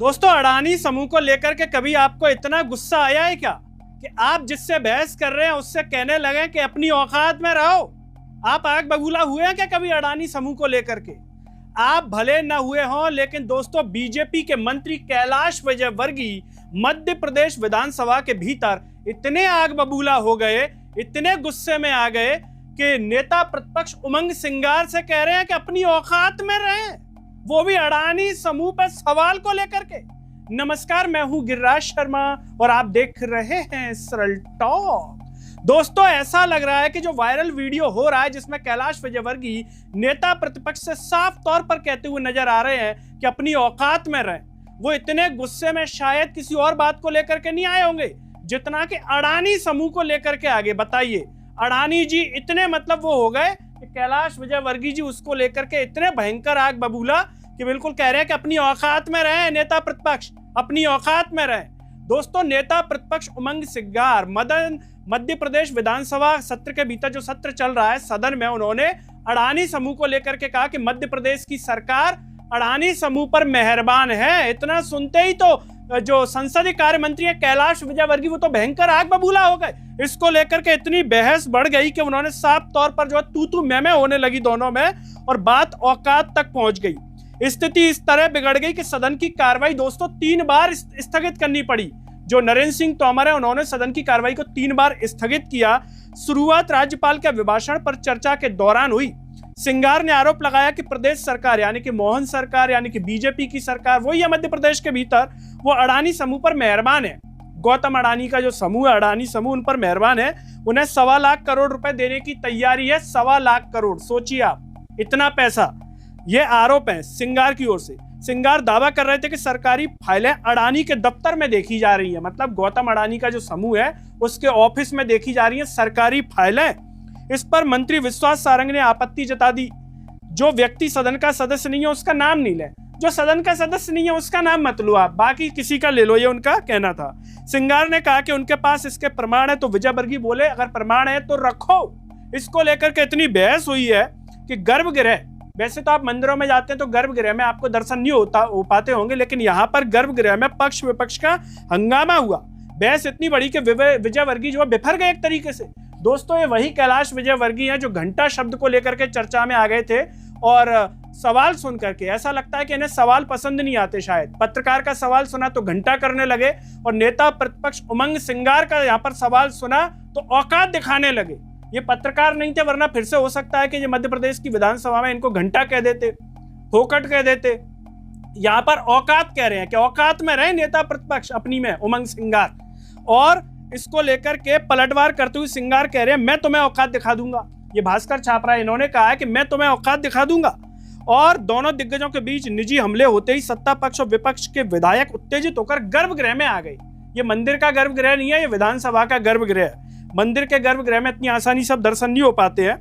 दोस्तों, अडानी समूह को लेकर के कभी आपको इतना गुस्सा आया है क्या कि आप जिससे बहस कर रहे हैं उससे कहने लगे कि अपनी औकात में रहो? आप आग बबूला हुए हैं क्या कभी अडानी समूह को लेकर के? आप भले न हुए हों, लेकिन दोस्तों बीजेपी के मंत्री कैलाश विजयवर्गीय मध्य प्रदेश विधानसभा के भीतर इतने आग बबूला हो गए, इतने गुस्से में आ गए कि नेता प्रतिपक्ष उमंग सिंगार से कह रहे हैं कि अपनी औकात में रहें, वो भी अडानी समूह पर सवाल को लेकर के। नमस्कार, मैं हूं गिरिराज शर्मा और आप देख रहे हैं सरल टॉक। दोस्तों, ऐसा लग रहा है कि जो वायरल वीडियो हो रहा है जिसमें कैलाश विजयवर्गीय नेता प्रतिपक्ष से साफ तौर पर कहते हुए नजर आ रहे हैं कि अपनी औकात में रहें, वो इतने गुस्से में शायद किसी और बात को लेकर के नहीं आए होंगे जितना कि अडानी समूह को लेकर के आगे। बताइए, अडानी जी इतने मतलब वो हो गए कि कैलाश विजयवर्गीय जी उसको लेकर के इतने भयंकर आग बबूला कि बिल्कुल कह रहे हैं कि अपनी औकात में रहें नेता प्रतिपक्ष, अपनी औकात में रहें। दोस्तों, नेता प्रतिपक्ष उमंग सिंगार मध्य प्रदेश विधानसभा सत्र के भीतर जो सत्र चल रहा है सदन में, उन्होंने अडानी समूह को लेकर के कहा कि मध्य प्रदेश की सरकार अडानी समूह पर मेहरबान है। इतना सुनते ही तो जो संसदीय कार्य मंत्री है कैलाश विजयवर्गीय, वो तो भयंकर आग बबूला हो गए। इसको लेकर के इतनी बहस बढ़ गई कि उन्होंने साफ तौर पर जो तू तू मैं होने लगी दोनों में और बात औकात तक पहुंच गई। स्थिति इस तरह बिगड़ गई कि सदन की कार्रवाई दोस्तों 3 बार स्थगित करनी पड़ी। जो नरेंद्र सिंह तोमर है, उन्होंने सदन की कार्रवाई को 3 बार स्थगित किया। शुरुआत राज्यपाल के अभिभाषण पर चर्चा के दौरान हुई। सिंगार ने आरोप लगाया कि प्रदेश सरकार यानी कि मोहन सरकार यानी कि बीजेपी की सरकार, वही है मध्य प्रदेश के भीतर, वो अडानी समूह पर मेहरबान है। गौतम अडानी का जो समूह है अडानी समूह, उन पर मेहरबान है। उन्हें 1.25 लाख करोड़ रुपए देने की तैयारी है। 1.25 लाख करोड़, सोचिए आप, इतना पैसा। ये आरोप है सिंगार की ओर से। सिंगार दावा कर रहे थे कि सरकारी फाइलें अडानी के दफ्तर में देखी जा रही है, मतलब गौतम अडानी का जो समूह है उसके ऑफिस में देखी जा रही है सरकारी फाइलें। इस पर मंत्री विश्वास सारंग ने आपत्ति जता दी। जो व्यक्ति सदन का सदस्य नहीं है उसका नाम नहीं ले, जो सदन का सदस्य नहीं है उसका नाम मत लो, आप बाकी किसी का ले लो, ये उनका कहना था। सिंगार ने कहा कि उनके पास इसके प्रमाण है, तो विजयवर्गीय बोले अगर प्रमाण है तो रखो। इसको लेकर के इतनी बहस हुई है कि गर्भगृह, वैसे तो आप मंदिरों में जाते हैं तो गर्भगृह में आपको दर्शन नहीं हो पाते होंगे, लेकिन यहाँ पर गर्भगृह में पक्ष विपक्ष का हंगामा हुआ। बहस इतनी बड़ी कि विजयवर्गीय जो बिफर गए एक तरीके से। दोस्तों, ये वही कैलाश विजयवर्गीय हैं जो घंटा शब्द को लेकर के चर्चा में आ गए थे और सवाल सुन करके ऐसा लगता है कि इन्हें सवाल पसंद नहीं आते। शायद पत्रकार का सवाल सुना तो घंटा करने लगे और नेता प्रतिपक्ष उमंग सिंगार का यहाँ पर सवाल सुना तो औकात दिखाने लगे। ये पत्रकार नहीं थे, वरना फिर से हो सकता है कि ये मध्य प्रदेश की विधानसभा में इनको घंटा कह देते, फोकट कह देते। यहाँ पर औकात कह रहे हैं कि औकात में रहे नेता प्रतिपक्ष अपनी में उमंग सिंगार। और इसको लेकर के पलटवार करते हुए सिंगार कह रहे हैं मैं तुम्हें औकात दिखा दूंगा। ये भास्कर छाप रहा है, इन्होंने कहा है कि मैं तुम्हें औकात दिखा दूंगा। और दोनों दिग्गजों के बीच निजी हमले होते ही सत्ता पक्ष और विपक्ष के विधायक उत्तेजित होकर गर्भगृह में आ गए। ये मंदिर का गर्भगृह नहीं है, ये विधानसभा का गर्भगृह है। मंदिर के गर्भगृह में इतनी आसानी से दर्शन नहीं हो पाते हैं।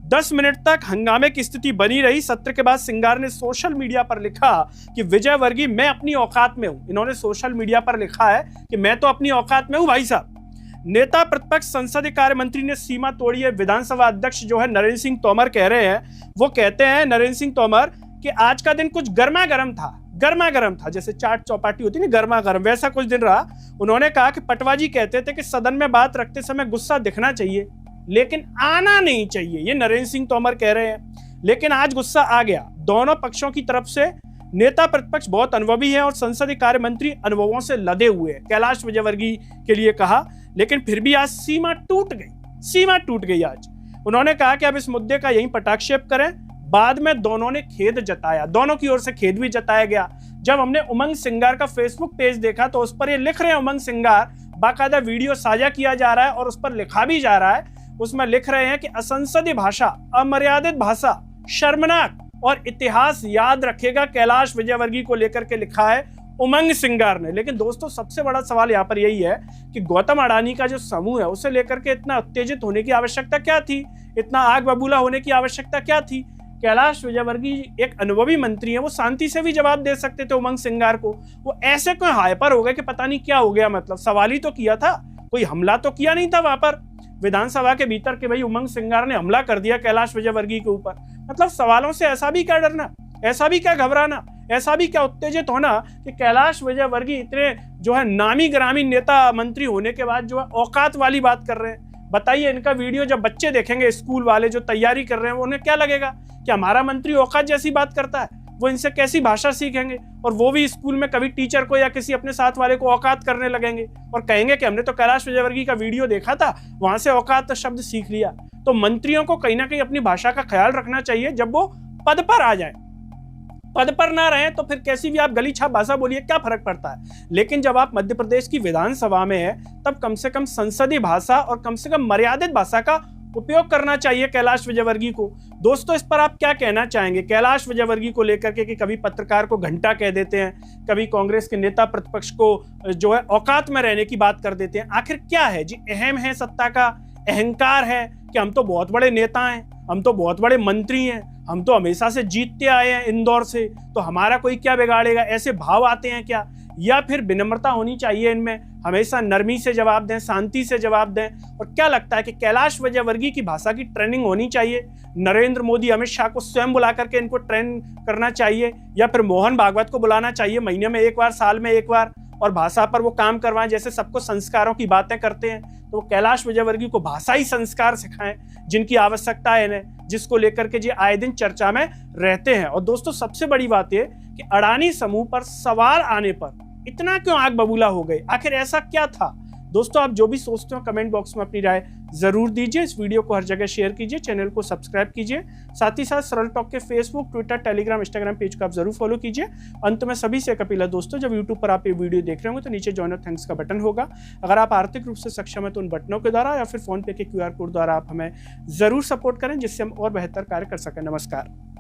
10 मिनट तक हंगामे की स्थिति बनी रही। सत्र के बाद सिंगार ने सोशल मीडिया पर लिखा कि विजयवर्गीय मैं अपनी औकात में हूं। इन्होंने सोशल मीडिया पर लिखा है कि मैं तो अपनी औकात में हूं भाई साहब। नेता प्रतिपक्ष संसदीय कार्य मंत्री ने सीमा तोड़ी है। विधानसभा अध्यक्ष जो है नरेंद्र सिंह तोमर कह रहे हैं, वो कहते हैं नरेंद्र सिंह तोमर कि आज का दिन कुछ गर्मा गर्म था, जैसे चाट चौपाटी होती है ना गर्मा गर्म, वैसा कुछ दिन रहा। उन्होंने कहा कि पटवाजी कहते थे कि सदन में बात रखते समय गुस्सा दिखना चाहिए लेकिन आना नहीं चाहिए, ये नरेंद्र सिंह तोमर कह रहे हैं। लेकिन आज गुस्सा आ गया दोनों पक्षों की तरफ से। नेता प्रतिपक्ष बहुत अनुभवी है और संसदीय कार्य मंत्री अनुभवों से लदे हुए हैं, कैलाश विजयवर्गीय के लिए कहा। लेकिन फिर भी आज सीमा टूट गई आज। उन्होंने कहा कि अब इस मुद्दे का यहीं पटाक्षेप करें। बाद में दोनों ने खेद जताया, दोनों की ओर से खेद भी जताया गया। जब हमने उमंग सिंगार का फेसबुक पेज देखा तो उस पर ये लिख रहे हैं उमंग सिंगार, बाकायदा वीडियो साझा किया जा रहा है और उस पर लिखा भी जा रहा है। उसमें लिख रहे हैं कि असंसदीय भाषा, अमर्यादित भाषा, शर्मनाक और इतिहास याद रखेगा, कैलाश विजयवर्गीय को लेकर के लिखा है उमंग सिंगार ने। लेकिन दोस्तों, सबसे बड़ा सवाल यहाँ पर यही है कि गौतम अडानी का जो समूह है उसे लेकर के इतना उत्तेजित होने की आवश्यकता क्या थी, इतना आग बबूला होने की आवश्यकता क्या थी? कैलाश विजयवर्गीय एक अनुभवी मंत्री है, वो शांति से भी जवाब दे सकते थे उमंग सिंगार को। वो ऐसे कोई हाइपर हो गए कि पता नहीं क्या हो गया, मतलब सवाल ही तो किया था, कोई हमला तो किया नहीं था वहां पर विधानसभा के भीतर कि भाई उमंग सिंगार ने हमला कर दिया कैलाश विजयवर्गीय के ऊपर। मतलब सवालों से ऐसा भी क्या डरना, ऐसा भी क्या घबराना? ऐसा भी क्या उत्तेजित होना कि कैलाश विजयवर्गीय इतने जो है नामी ग्रामी नेता मंत्री होने के बाद जो है औकात वाली बात कर रहे हैं। बताइए, इनका वीडियो जब बच्चे देखेंगे, स्कूल वाले जो तैयारी कर रहे हैं, उन्हें क्या लगेगा कि हमारा मंत्री औकात जैसी बात करता है? वो इनसे कैसी भाषा सीखेंगे? और वो भी स्कूल में कभी टीचर को या किसी अपने साथ वाले को औकात करने लगेंगे और कहेंगे कि हमने तो कैलाश विजयवर्गीय का वीडियो देखा था, वहां से औकात शब्द सीख लिया। तो मंत्रियों को कहीं ना कहीं अपनी भाषा का ख्याल रखना चाहिए जब वो पद पर आ जाए। पद पर ना रहे तो फिर कैसी भी आप गली छाप भाषा बोलिए, क्या फर्क पड़ता है? लेकिन जब आप मध्य प्रदेश की विधानसभा में है, तब कम से कम संसदीय भाषा और कम से कम मर्यादित भाषा का उपयोग करना चाहिए कैलाश विजयवर्गीय को। दोस्तों, इस पर आप क्या कहना चाहेंगे कैलाश विजयवर्गीय को लेकर के कि कभी पत्रकार को घंटा कह देते हैं, कभी कांग्रेस के नेता प्रतिपक्ष को जो है औकात में रहने की बात कर देते हैं? आखिर क्या है जी? अहम है सत्ता का अहंकार है कि हम तो बहुत बड़े नेता हैं, हम तो बहुत बड़े मंत्री हैं, हम तो हमेशा से जीतते आए हैं इंदौर से, तो हमारा कोई क्या बिगाड़ेगा? ऐसे भाव आते हैं क्या? या फिर विनम्रता होनी चाहिए इनमें, हमेशा नरमी से जवाब दें, शांति से जवाब दें? और क्या लगता है कि कैलाश विजयवर्गीय की भाषा की ट्रेनिंग होनी चाहिए? नरेंद्र मोदी अमित शाह को स्वयं बुला करके इनको ट्रेन करना चाहिए, या फिर मोहन भागवत को बुलाना चाहिए महीने में एक बार, साल में एक बार, और भाषा पर वो काम करवाएं? जैसे सबको संस्कारों की बातें करते हैं, तो कैलाश विजयवर्गीय को भाषाई संस्कार सिखाएं जिनकी आवश्यकता है इन्हें, जिसको लेकर के जी आए दिन चर्चा में रहते हैं। और दोस्तों, सबसे बड़ी बात यह कि अडानी समूह पर सवाल आने पर इतना क्यों आग बबूला हो गए? आखिर ऐसा क्या था? दोस्तों, आप जो भी सोचते हो कमेंट बॉक्स में अपनी राय जरूर दीजिए। इस वीडियो को हर जगह शेयर कीजिए, चैनल को सब्सक्राइब कीजिए, साथ ही साथ सरल टॉक के Facebook, Twitter, Telegram, Instagram page को आप जरूर फॉलो कीजिए। अंत में सभी से एक अपील है दोस्तों, जब यूट्यूब पर आप ये वीडियो देख रहे होंगे तो नीचे जॉइन और थैंक्स का बटन होगा। अगर आप आर्थिक रूप से सक्षम है तो उन बटनों के द्वारा या फिर फोन पे के QR कोड द्वारा आप हमें जरूर सपोर्ट करें, जिससे हम और बेहतर कार्य कर सकें। नमस्कार।